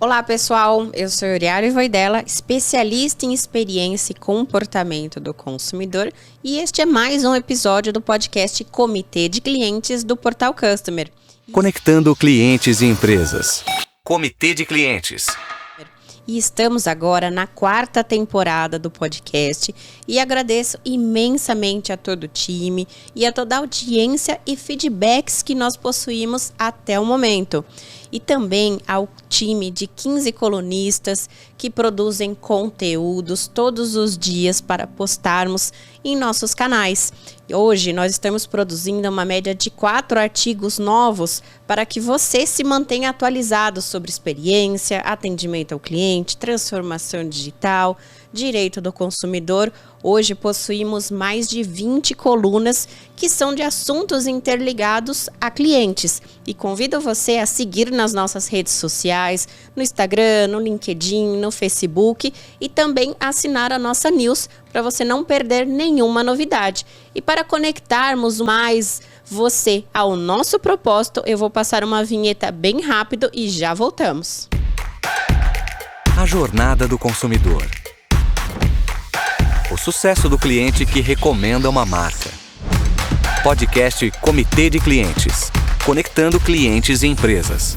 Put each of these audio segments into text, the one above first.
Olá pessoal, eu sou Euriale Voidella, especialista em experiência e comportamento do consumidor, e este é mais um episódio do podcast Comitê de Clientes do Portal Customer. Conectando clientes e empresas. Comitê de Clientes. E estamos agora na 4ª temporada do podcast e agradeço imensamente a todo o time e a toda a audiência e feedbacks que nós possuímos até o momento. E também ao time de 15 colunistas que produzem conteúdos todos os dias para postarmos em nossos canais. Hoje nós estamos produzindo uma média de 4 artigos novos para que você se mantenha atualizado sobre experiência, atendimento ao cliente, transformação digital, direito do consumidor. Hoje possuímos mais de 20 colunas que são de assuntos interligados a clientes. E convido você a seguir nas nossas redes sociais, no Instagram, no LinkedIn, no Facebook e também assinar a nossa news para você não perder nenhuma novidade. E para conectarmos mais você ao nosso propósito, eu vou passar uma vinheta bem rápido e já voltamos. A jornada do consumidor. O sucesso do cliente que recomenda uma marca. Podcast Comitê de Clientes. Conectando clientes e empresas.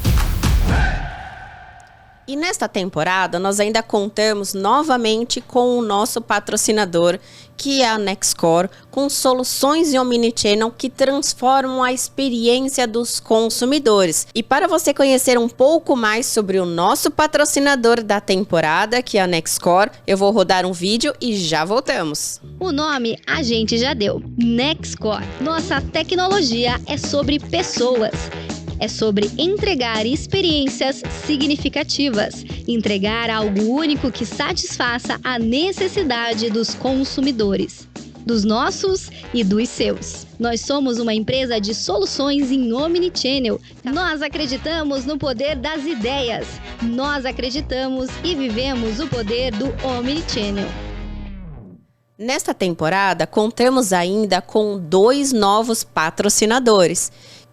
E nesta temporada, nós ainda contamos novamente com o nosso patrocinador, que é a Nexcore, com soluções em Omnichannel que transformam a experiência dos consumidores. E para você conhecer um pouco mais sobre o nosso patrocinador da temporada, que é a Nexcore, eu vou rodar um vídeo e já voltamos. O nome a gente já deu, Nexcore. Nossa tecnologia é sobre pessoas. É sobre entregar experiências significativas, entregar algo único que satisfaça a necessidade dos consumidores, dos nossos e dos seus. Nós somos uma empresa de soluções em Omnichannel. Nós acreditamos no poder das ideias. Nós acreditamos e vivemos o poder do Omnichannel. Nesta temporada, contamos ainda com 2 novos patrocinadores,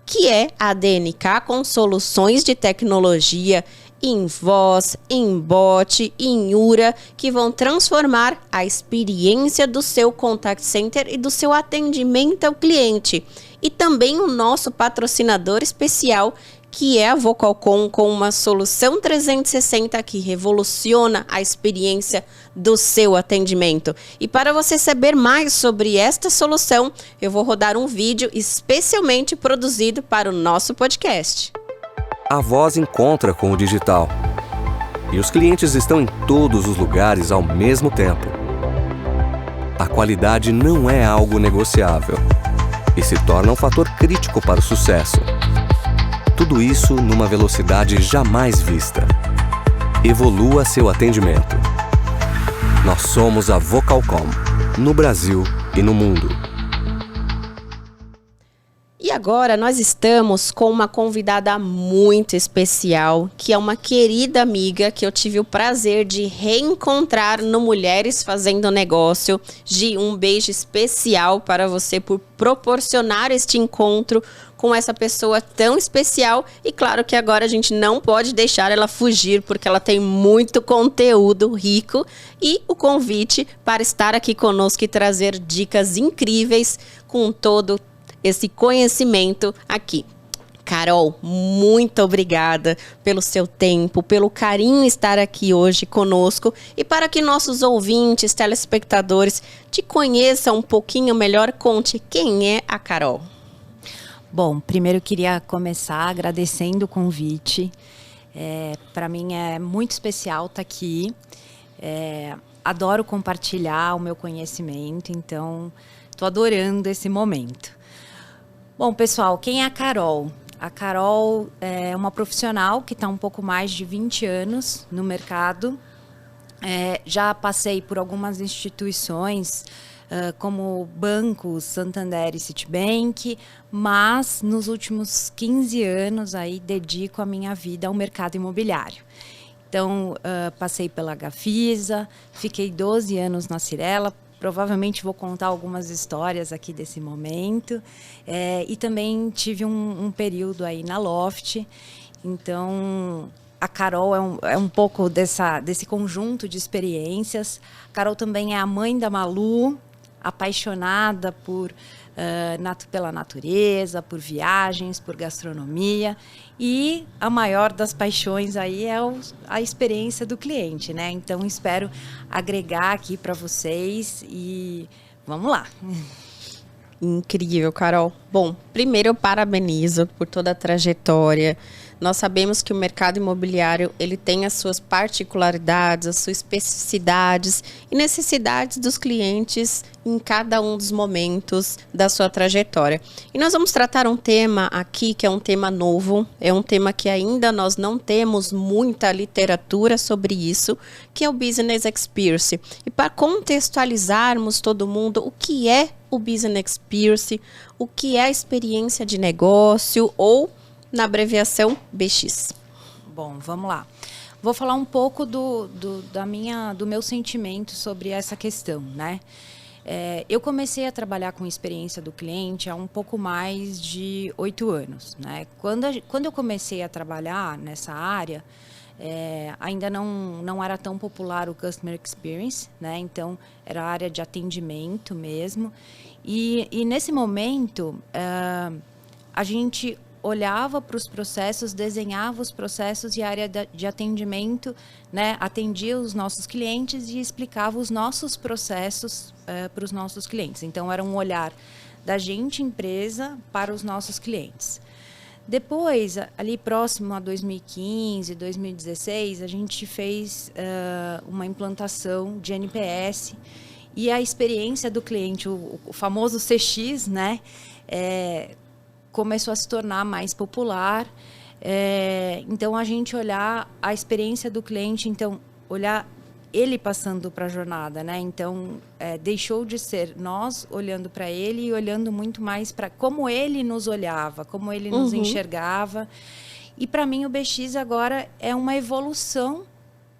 que é a DNK com soluções de tecnologia em voz, em bot, em URA, que vão transformar a experiência do seu contact center e do seu atendimento ao cliente. E também o nosso patrocinador especial, que é a Vocalcom, com uma solução 360 que revoluciona a experiência do seu atendimento. E para você saber mais sobre esta solução, eu vou rodar um vídeo especialmente produzido para o nosso podcast. A voz encontra com o digital. E os clientes estão em todos os lugares ao mesmo tempo. A qualidade não é algo negociável e se torna um fator crítico para o sucesso. Tudo isso numa velocidade jamais vista. Evolua seu atendimento. Nós somos a Vocalcom, no Brasil e no mundo. E agora nós estamos com uma convidada muito especial, que é uma querida amiga que eu tive o prazer de reencontrar no Mulheres Fazendo Negócio. Gi, um beijo especial para você por proporcionar este encontro com essa pessoa tão especial. E claro que agora a gente não pode deixar ela fugir, porque ela tem muito conteúdo rico e o convite para estar aqui conosco e trazer dicas incríveis com todo esse conhecimento aqui. Carol, muito obrigada pelo seu tempo, pelo carinho estar aqui hoje conosco e para que nossos ouvintes, telespectadores te conheçam um pouquinho melhor, conte quem é a Carol. Bom, primeiro eu queria começar agradecendo o convite. Para mim é muito especial estar aqui. Adoro compartilhar o meu conhecimento, então estou adorando esse momento. Bom, pessoal, quem é a Carol? A Carol é uma profissional que está um pouco mais de 20 anos no mercado. Já passei por algumas instituições, como bancos, Santander e Citibank, mas nos últimos 15 anos aí dedico a minha vida ao mercado imobiliário. Então, passei pela Gafisa, fiquei 12 anos na Cyrela, provavelmente vou contar algumas histórias aqui desse momento. E também tive um período aí na Loft. Então, A Carol é um pouco desse conjunto de experiências. A Carol também é a mãe da Malu, apaixonada pela natureza, por viagens, por gastronomia. E a maior das paixões aí é a experiência do cliente, né? Então, espero agregar aqui para vocês e vamos lá. Incrível, Carol. Bom, primeiro eu parabenizo por toda a trajetória. Nós sabemos que o mercado imobiliário ele tem as suas particularidades, as suas especificidades e necessidades dos clientes em cada um dos momentos da sua trajetória. E nós vamos tratar um tema aqui que é um tema novo, é um tema que ainda nós não temos muita literatura sobre isso, que é o Business Experience. E para contextualizarmos todo mundo, o que é o Business Experience, o que é a experiência de negócio ou na abreviação BX. Bom, vamos lá. Vou falar um pouco do meu sentimento sobre essa questão, né? Eu comecei a trabalhar com experiência do cliente há um pouco mais de 8 anos, né? Quando eu comecei a trabalhar nessa área, ainda não era tão popular o Customer Experience, né? Então, era a área de atendimento mesmo. E nesse momento, a gente olhava para os processos, desenhava os processos e a área de atendimento, né, atendia os nossos clientes e explicava os nossos processos para os nossos clientes. Então, era um olhar da gente, empresa, para os nossos clientes. Depois, ali próximo a 2015, 2016, a gente fez uma implantação de NPS e a experiência do cliente, o famoso CX, né, começou a se tornar mais popular. Então, a gente olhar a experiência do cliente, então, olhar ele passando para a jornada, né? Então, deixou de ser nós olhando para ele e olhando muito mais para como ele nos olhava, como ele nos enxergava. E, para mim, o BX agora é uma evolução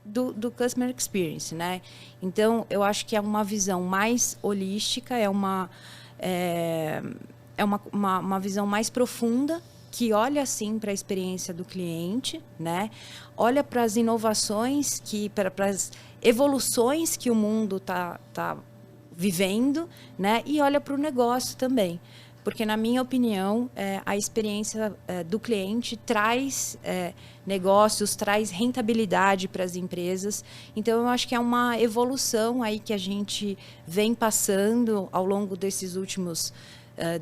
do Customer Experience, né? Então, eu acho que é uma visão mais holística, é uma visão mais profunda, que olha, assim, para a experiência do cliente, né? Olha para as inovações, para as evoluções que o mundo tá vivendo, né? E olha para o negócio também. Porque, na minha opinião, a experiência do cliente traz negócios, traz rentabilidade para as empresas. Então, eu acho que é uma evolução aí que a gente vem passando ao longo desses últimos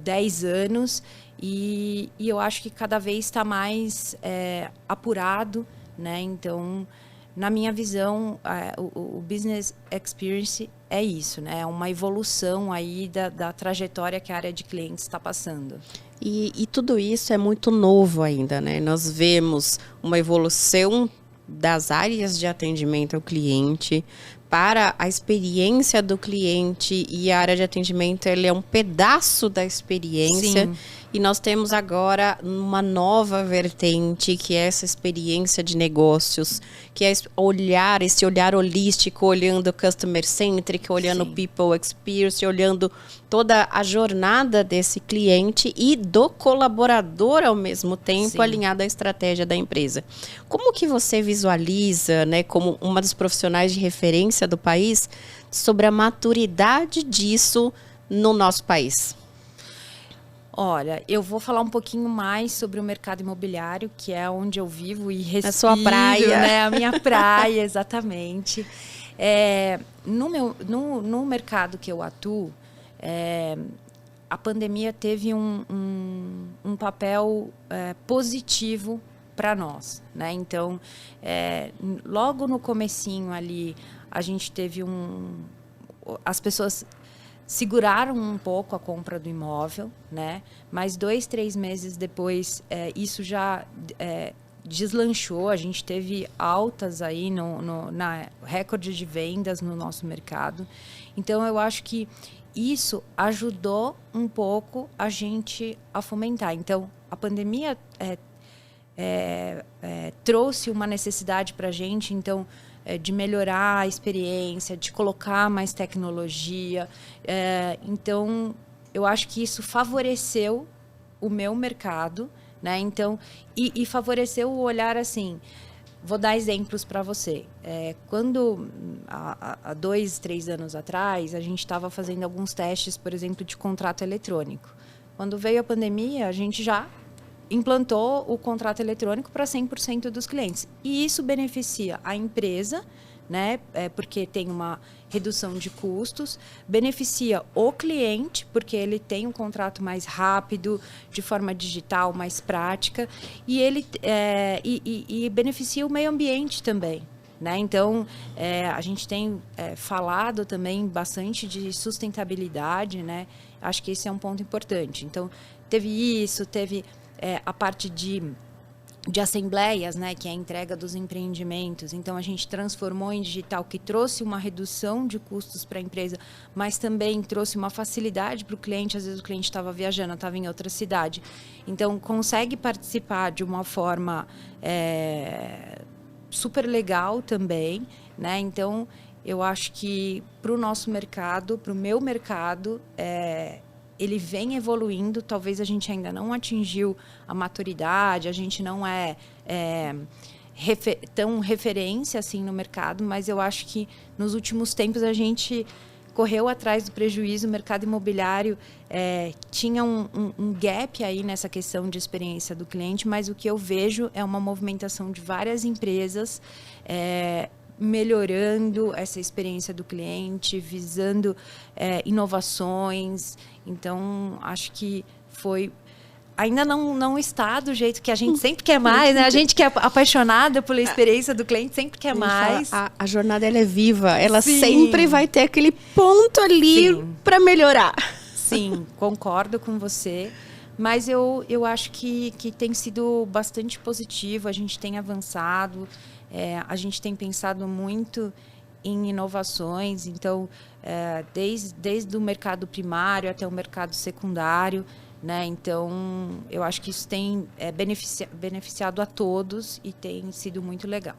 10 anos e eu acho que cada vez está mais apurado, né? Então, na minha visão, o Business Experience é isso, né? É uma evolução aí da trajetória que a área de clientes está passando. E tudo isso é muito novo ainda, né? Nós vemos uma evolução das áreas de atendimento ao cliente para a experiência do cliente, e a área de atendimento ele é um pedaço da experiência. Sim. E nós temos agora uma nova vertente, que é essa experiência de negócios, que é esse olhar holístico, olhando o customer centric, olhando o people experience, olhando toda a jornada desse cliente e do colaborador ao mesmo tempo, sim, alinhado à estratégia da empresa. Como que você visualiza, né, como uma dos profissionais de referência do país, sobre a maturidade disso no nosso país? Olha, eu vou falar um pouquinho mais sobre o mercado imobiliário, que é onde eu vivo e respiro. A sua praia. Né? A minha praia, exatamente. No mercado que eu atuo, a pandemia teve um papel positivo para nós, né? Então, logo no comecinho ali, a gente teve as pessoas seguraram um pouco a compra do imóvel, né? Mas 2, 3 meses depois, isso já deslanchou. A gente teve altas aí na recorde de vendas no nosso mercado. Então, eu acho que isso ajudou um pouco a gente a fomentar. Então, a pandemia trouxe uma necessidade para a gente, então, de melhorar a experiência, de colocar mais tecnologia. Então, eu acho que isso favoreceu o meu mercado, né? Então, e favoreceu o olhar assim, Vou dar exemplos para você. Quando, há 2, 3 anos atrás, a gente estava fazendo alguns testes, por exemplo, de contrato eletrônico. Quando veio a pandemia, a gente já implantou o contrato eletrônico para 100% dos clientes. E isso beneficia a empresa, né? Porque tem uma redução de custos, beneficia o cliente, porque ele tem um contrato mais rápido, de forma digital, mais prática, e ele e beneficia o meio ambiente também. Né? Então, a gente tem falado também bastante de sustentabilidade, né? Acho que esse é um ponto importante. Então, teve isso, teve a parte de assembleias, né, que é a entrega dos empreendimentos. Então, a gente transformou em digital, que trouxe uma redução de custos para a empresa, mas também trouxe uma facilidade para o cliente. Às vezes, o cliente estava viajando, estava em outra cidade. Então, consegue participar de uma forma super legal também, né? Então, eu acho que para o nosso mercado, para o meu mercado, ele vem evoluindo. Talvez a gente ainda não atingiu a maturidade, a gente não tão referência assim no mercado, mas eu acho que nos últimos tempos a gente correu atrás do prejuízo. O mercado imobiliário tinha um gap aí nessa questão de experiência do cliente, mas o que eu vejo é uma movimentação de várias empresas melhorando essa experiência do cliente, visando inovações. Então, acho que ainda não está do jeito que a gente sempre quer mais, né? A gente que é apaixonada pela experiência do cliente sempre quer mais. A jornada ela é viva, ela Sim. sempre vai ter aquele ponto ali para melhorar. Sim, concordo com você. Mas eu acho que tem sido bastante positivo, a gente tem avançado, a gente tem pensado muito em inovações. Então, desde o mercado primário até o mercado secundário, né? Então, eu acho que isso tem beneficiado a todos e tem sido muito legal.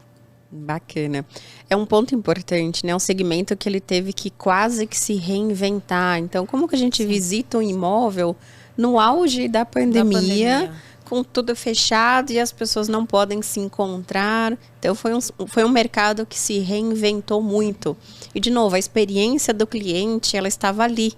Bacana. É um ponto importante, né? Um segmento que ele teve que quase que se reinventar. Então, como que a gente visita um imóvel no auge da pandemia, com tudo fechado e as pessoas não podem se encontrar? Então, foi um mercado que se reinventou muito. E, de novo, a experiência do cliente, ela estava ali,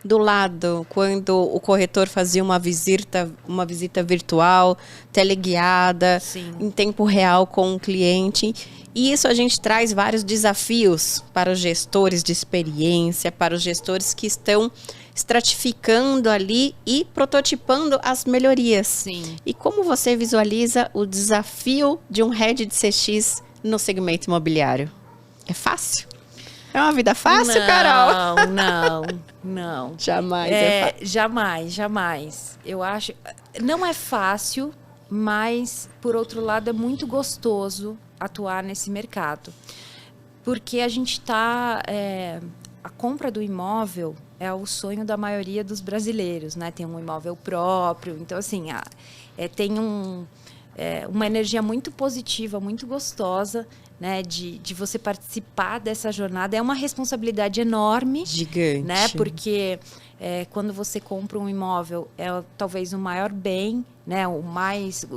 do lado, quando o corretor fazia uma visita virtual, teleguiada, em tempo real com o cliente. E isso a gente traz vários desafios para os gestores de experiência, para os gestores que estão estratificando ali e prototipando as melhorias. Sim. E como você visualiza o desafio de um head de CX no segmento imobiliário? É fácil? É uma vida fácil, Carol? Não. Jamais. Jamais. Eu acho... Não é fácil, mas, por outro lado, é muito gostoso atuar nesse mercado. Porque a gente está... a compra do imóvel é o sonho da maioria dos brasileiros, né? Tem um imóvel próprio. Então, assim, tem uma energia muito positiva, muito gostosa, né, de você participar dessa jornada. É uma responsabilidade enorme. Gigante. Né, porque quando você compra um imóvel, talvez o maior bem, né,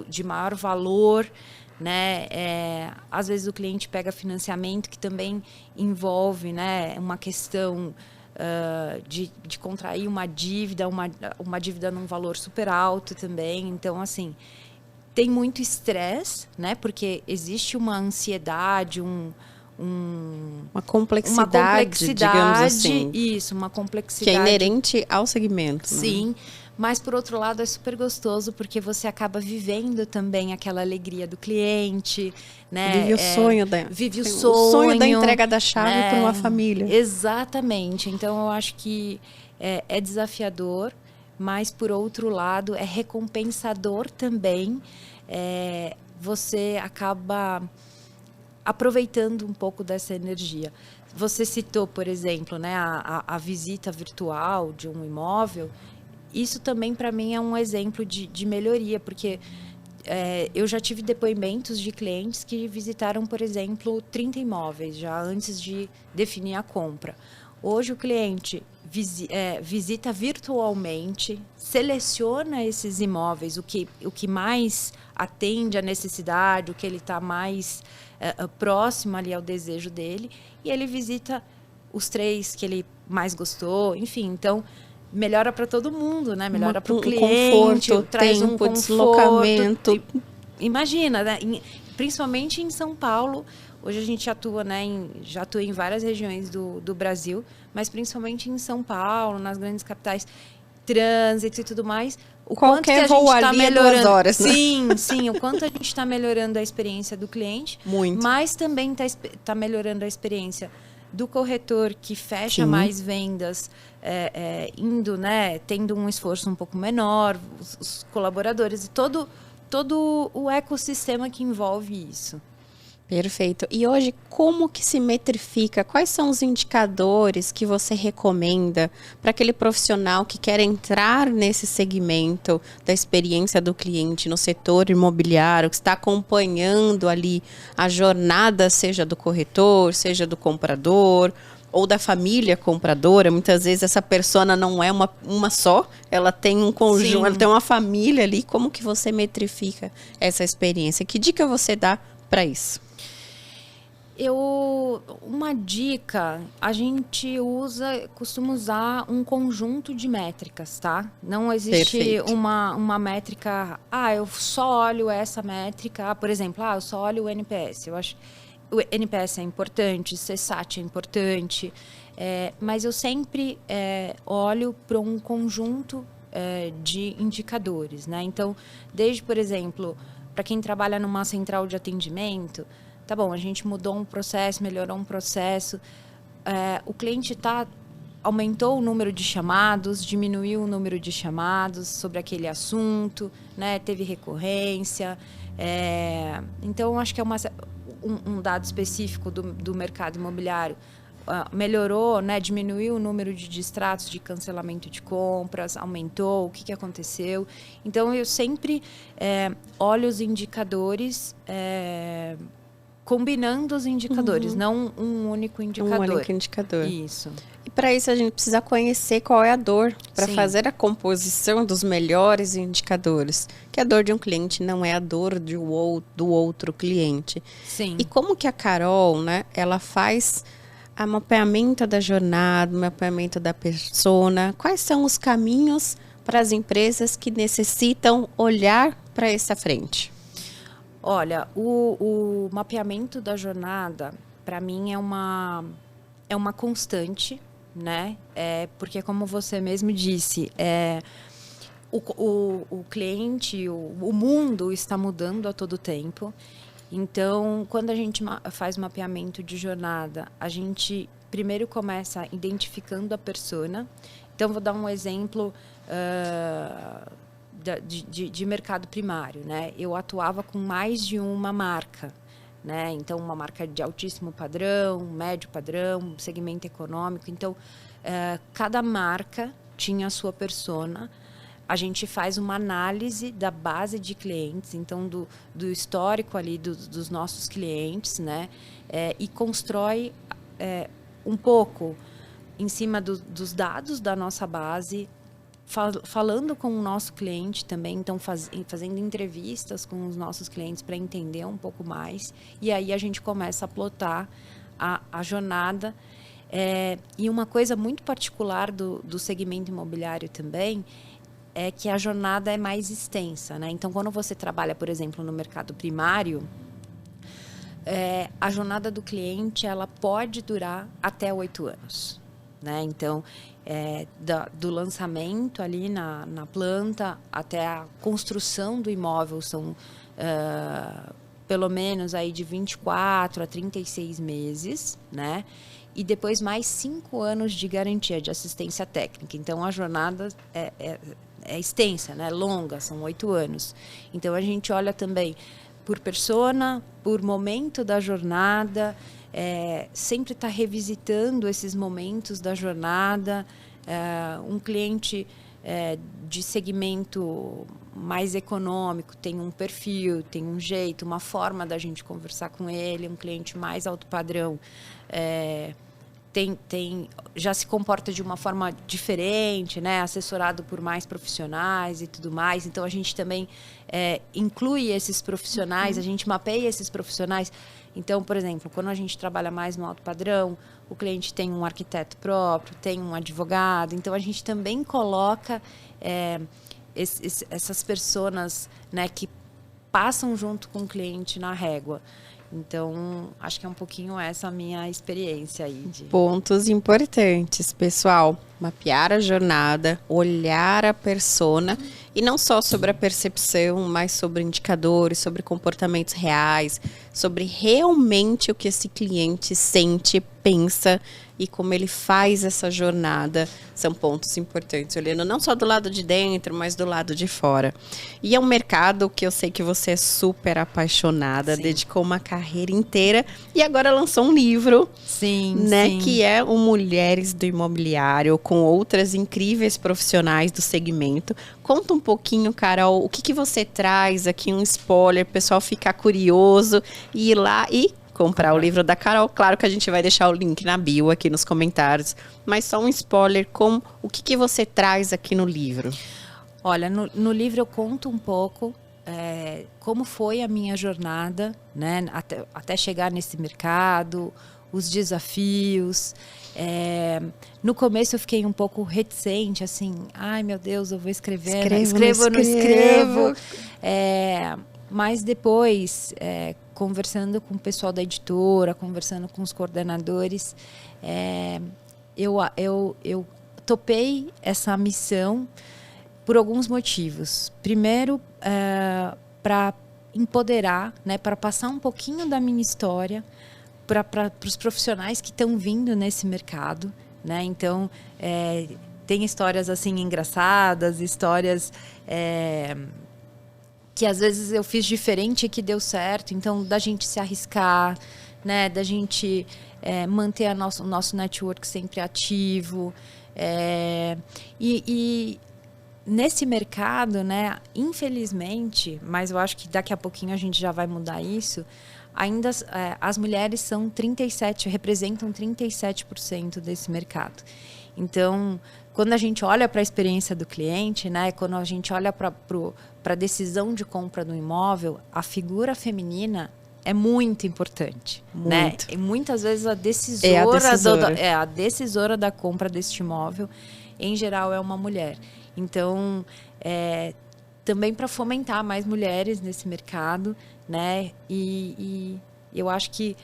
de maior valor. Né, às vezes o cliente pega financiamento, que também envolve, né, uma questão de contrair uma dívida num valor super alto também. Então, assim, tem muito estresse, né? Porque existe uma ansiedade, uma complexidade, digamos assim. Isso, uma complexidade. Que é inerente ao segmento. Sim, né? Mas, por outro lado, é super gostoso, porque você acaba vivendo também aquela alegria do cliente, né? Vive o sonho da entrega da chave para uma família. Exatamente. Então, eu acho que é desafiador, mas, por outro lado, é recompensador também. Você acaba aproveitando um pouco dessa energia. Você citou, por exemplo, né, a visita virtual de um imóvel. Isso também, para mim, é um exemplo de melhoria, porque eu já tive depoimentos de clientes que visitaram, por exemplo, 30 imóveis, já antes de definir a compra. Hoje o cliente visita virtualmente, seleciona esses imóveis, o que mais atende à necessidade, o que ele está mais próximo ali ao desejo dele, e ele visita os 3 que ele mais gostou, enfim, então melhora para todo mundo, né? Melhora para o cliente, conforto, traz tempo, um conforto, deslocamento. Imagina, né? Principalmente em São Paulo. Hoje a gente atua, né, já atua em várias regiões do Brasil, mas principalmente em São Paulo, nas grandes capitais, trânsito e tudo mais. Qualquer voo ali é 2 horas, né? Sim, o quanto a gente está melhorando a experiência do cliente, muito. Mas também está melhorando a experiência do corretor que fecha mais vendas, indo, né, tendo um esforço um pouco menor, os colaboradores e todo o ecossistema que envolve isso. Perfeito. E hoje, como que se metrifica? Quais são os indicadores que você recomenda para aquele profissional que quer entrar nesse segmento da experiência do cliente no setor imobiliário, que está acompanhando ali a jornada, seja do corretor, seja do comprador ou da família compradora? Muitas vezes essa persona não é uma só, ela tem um conjunto, ela tem uma família ali. Como que você metrifica essa experiência? Que dica você dá para isso? Uma dica, a gente costuma usar um conjunto de métricas, tá? Não existe uma métrica, eu só olho essa métrica, por exemplo, eu só olho o NPS. Eu acho o NPS é importante, CSAT é importante, mas eu sempre olho para um conjunto de indicadores, né? Então, desde, por exemplo, para quem trabalha numa central de atendimento, tá bom, a gente mudou um processo, melhorou um processo, o cliente aumentou o número de chamados, diminuiu o número de chamados sobre aquele assunto, né? Teve recorrência. Então, acho que é um dado específico do mercado imobiliário. Melhorou, né? Diminuiu o número de distratos de cancelamento de compras, aumentou, o que aconteceu. Então, eu sempre olho os indicadores, combinando os indicadores, não um único indicador. Um único indicador. Isso. E para isso a gente precisa conhecer qual é a dor, para fazer a composição dos melhores indicadores. Que a dor de um cliente não é a dor do outro cliente. Sim. E como que a Carol, né, ela faz o mapeamento da jornada, o mapeamento da persona? Quais são os caminhos para as empresas que necessitam olhar para essa frente? Olha, o mapeamento da jornada, para mim, é uma constante, né? Porque, como você mesmo disse, o cliente, o mundo está mudando a todo tempo. Então, quando a gente faz mapeamento de jornada, a gente primeiro começa identificando a persona. Então, vou dar um exemplo de mercado primário, né? Eu atuava com mais de uma marca, né? Então, uma marca de altíssimo padrão, médio padrão, segmento econômico. Então, cada marca tinha a sua persona. A gente faz uma análise da base de clientes, então do histórico ali dos nossos clientes, né? E constrói um pouco em cima dos dados da nossa base, falando com o nosso cliente também, então fazendo entrevistas com os nossos clientes para entender um pouco mais. E aí a gente começa a plotar a jornada. E uma coisa muito particular do segmento imobiliário também é que a jornada é mais extensa, né? Então, quando você trabalha, por exemplo, no mercado primário, a jornada do cliente ela pode durar até 8 anos. Né? Então, do lançamento ali na planta até a construção do imóvel são pelo menos aí de 24 a 36 meses, né? E depois mais 5 anos de garantia de assistência técnica. Então, a jornada é extensa, né? Longa, são 8 anos. Então, a gente olha também por persona, por momento da jornada, sempre está revisitando esses momentos da jornada. Um cliente de segmento mais econômico tem um perfil, tem um jeito, uma forma da gente conversar com ele. Um cliente mais alto padrão já se comporta de uma forma diferente, né? Assessorado por mais profissionais e tudo mais. Então, a gente também inclui esses profissionais, a gente mapeia esses profissionais. Então, por exemplo, quando a gente trabalha mais no alto padrão, o cliente tem um arquiteto próprio, tem um advogado. Então, a gente também coloca essas pessoas, né, que passam junto com o cliente na régua. Então, acho que é um pouquinho essa a minha experiência aí. Pontos importantes, pessoal. Mapear a jornada, olhar a persona, e não só sobre a percepção, mas sobre indicadores, sobre comportamentos reais, sobre realmente o que esse cliente sente, pensa e como ele faz essa jornada. São pontos importantes, olhando não só do lado de dentro, mas do lado de fora. E é um mercado que eu sei que você é super apaixonada, dedicou uma carreira inteira e agora lançou um livro, né, que é o Mulheres do Imobiliário, com outras incríveis profissionais do segmento. Conta um pouquinho, Carol, o que você traz aqui, um spoiler, o pessoal ficar curioso e ir lá e comprar o livro da Carol. Claro que a gente vai deixar o link na bio aqui nos comentários, mas só um spoiler com o que você traz aqui no livro. Olha, no livro eu conto um pouco como foi a minha jornada, né, até chegar nesse mercado, os desafios. No começo eu fiquei um pouco reticente, assim, ai meu Deus, eu vou escrever, escrevo ou não escrevo. Mas depois, conversando com o pessoal da editora, conversando com os coordenadores, eu topei essa missão por alguns motivos. Primeiro, para empoderar, né, para passar um pouquinho da minha história para os profissionais que estão vindo nesse mercado, né? Então, tem histórias assim engraçadas, histórias que às vezes eu fiz diferente e que deu certo. Então, da gente se arriscar, né? Da gente manter o nosso network sempre ativo. E nesse mercado, né? Infelizmente, mas eu acho que daqui a pouquinho a gente já vai mudar isso, ainda as mulheres representam 37% desse mercado. Então, quando a gente olha para a experiência do cliente, né, quando a gente olha para a decisão de compra do imóvel, a figura feminina é muito importante. Muito. Né? E muitas vezes a decisora da compra deste imóvel, em geral, é uma mulher. Então, também para fomentar mais mulheres nesse mercado, né? E eu acho que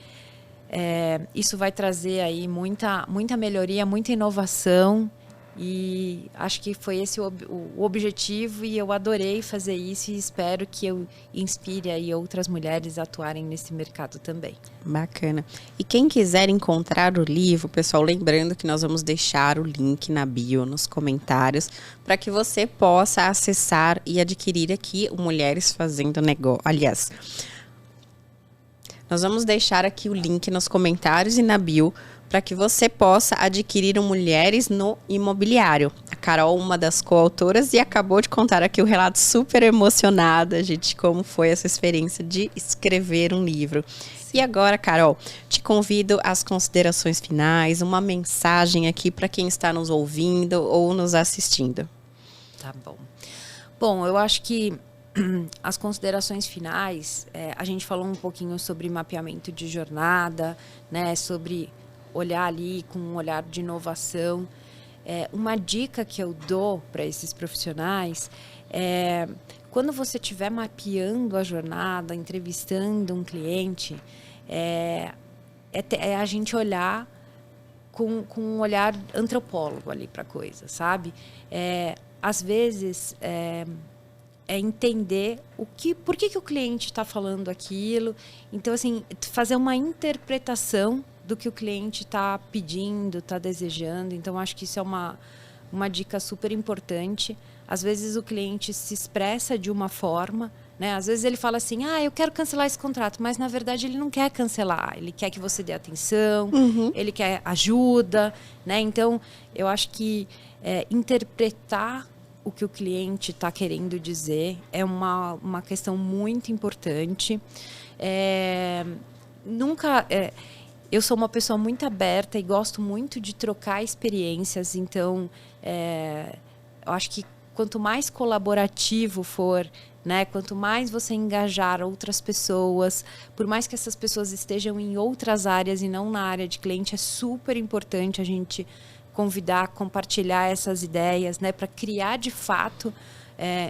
isso vai trazer aí muita melhoria, muita inovação, e acho que foi esse o objetivo, e eu adorei fazer isso e espero que eu inspire aí outras mulheres a atuarem nesse mercado também. Bacana. E quem quiser encontrar o livro, pessoal, lembrando que nós vamos deixar o link na bio, nos comentários, para que você possa acessar e adquirir aqui o Mulheres Fazendo Negócio. Aliás, nós vamos deixar aqui o link nos comentários e na bio para que você possa adquirir o Mulheres no Imobiliário. A Carol, uma das coautoras, e acabou de contar aqui o relato super emocionada, gente, como foi essa experiência de escrever um livro. Sim. E agora, Carol, te convido às considerações finais, uma mensagem aqui para quem está nos ouvindo ou nos assistindo. Tá bom. Bom, eu acho que as considerações finais, a gente falou um pouquinho sobre mapeamento de jornada, né, sobre olhar ali com um olhar de inovação. Uma dica que eu dou para esses profissionais é, quando você estiver mapeando a jornada, entrevistando um cliente, a gente olhar com um olhar antropólogo ali para a coisa, sabe? Às vezes, entender por que o cliente está falando aquilo. Então, assim, fazer uma interpretação do que o cliente está pedindo, está desejando. Então, acho que isso é uma dica super importante. Às vezes, o cliente se expressa de uma forma, né? Às vezes, ele fala assim, eu quero cancelar esse contrato, mas, na verdade, ele não quer cancelar. Ele quer que você dê atenção, ele quer ajuda, né? Então, eu acho que interpretar o que o cliente está querendo dizer é uma questão muito importante. eu sou uma pessoa muito aberta e gosto muito de trocar experiências, então eu acho que quanto mais colaborativo for, né, quanto mais você engajar outras pessoas, por mais que essas pessoas estejam em outras áreas e não na área de cliente, é super importante a gente convidar, compartilhar essas ideias, né, para criar de fato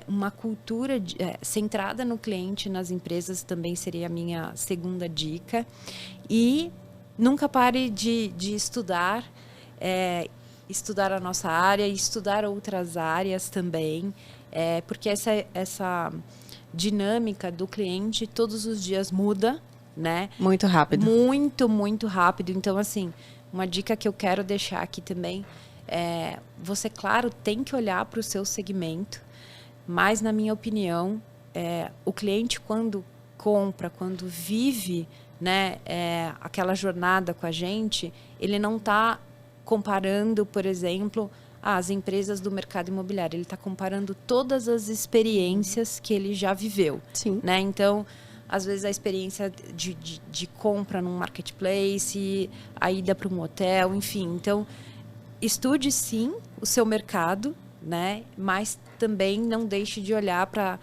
uma cultura centrada no cliente nas empresas, também seria a minha segunda dica. E nunca pare de estudar, estudar a nossa área, estudar outras áreas também, porque essa dinâmica do cliente todos os dias muda, né? Muito rápido. Muito, muito rápido. Então, assim, uma dica que eu quero deixar aqui também você, claro, tem que olhar para o seu segmento, mas, na minha opinião, o cliente, quando compra, quando vive, né, aquela jornada com a gente, ele não está comparando, por exemplo, as empresas do mercado imobiliário. Ele está comparando todas as experiências que ele já viveu. Sim. Né? Então, às vezes, a experiência de compra num marketplace, a ida para um hotel, enfim. Então, estude, sim, o seu mercado, né? Mas também não deixe de olhar para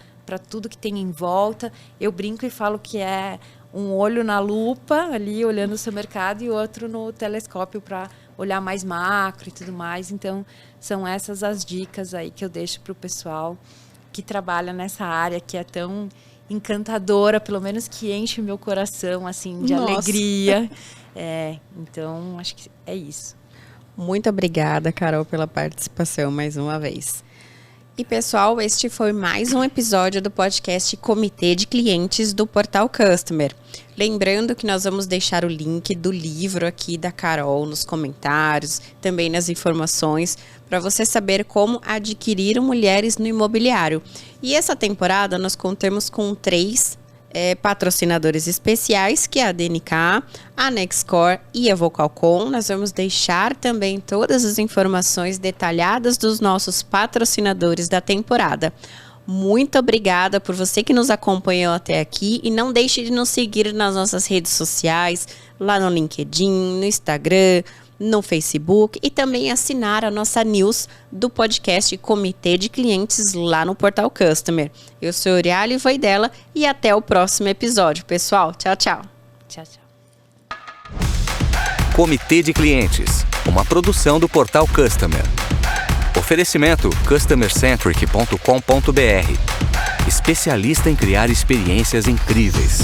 tudo que tem em volta. Eu brinco e falo que é um olho na lupa, ali, olhando o seu mercado, e outro no telescópio para olhar mais macro e tudo mais. Então, são essas as dicas aí que eu deixo para o pessoal que trabalha nessa área, que é tão encantadora, pelo menos que enche o meu coração, assim, de alegria. Então, acho que é isso. Muito obrigada, Carol, pela participação mais uma vez. E, pessoal, este foi mais um episódio do podcast Comitê de Clientes do Portal Customer. Lembrando que nós vamos deixar o link do livro aqui da Carol nos comentários, também nas informações, para você saber como adquirir mulheres no imobiliário. E essa temporada nós contamos com 3 patrocinadores especiais, que é a DNK, a Nexcore e a Vocalcom. Nós vamos deixar também todas as informações detalhadas dos nossos patrocinadores da temporada. Muito obrigada por você que nos acompanhou até aqui, e não deixe de nos seguir nas nossas redes sociais, lá no LinkedIn, no Instagram, no Facebook, e também assinar a nossa news do podcast Comitê de Clientes lá no Portal Customer. Eu sou Euriale Voidella e até o próximo episódio, pessoal. Tchau, tchau. Tchau, tchau. Comitê de Clientes, uma produção do Portal Customer. Oferecimento customercentric.com.br. Especialista em criar experiências incríveis.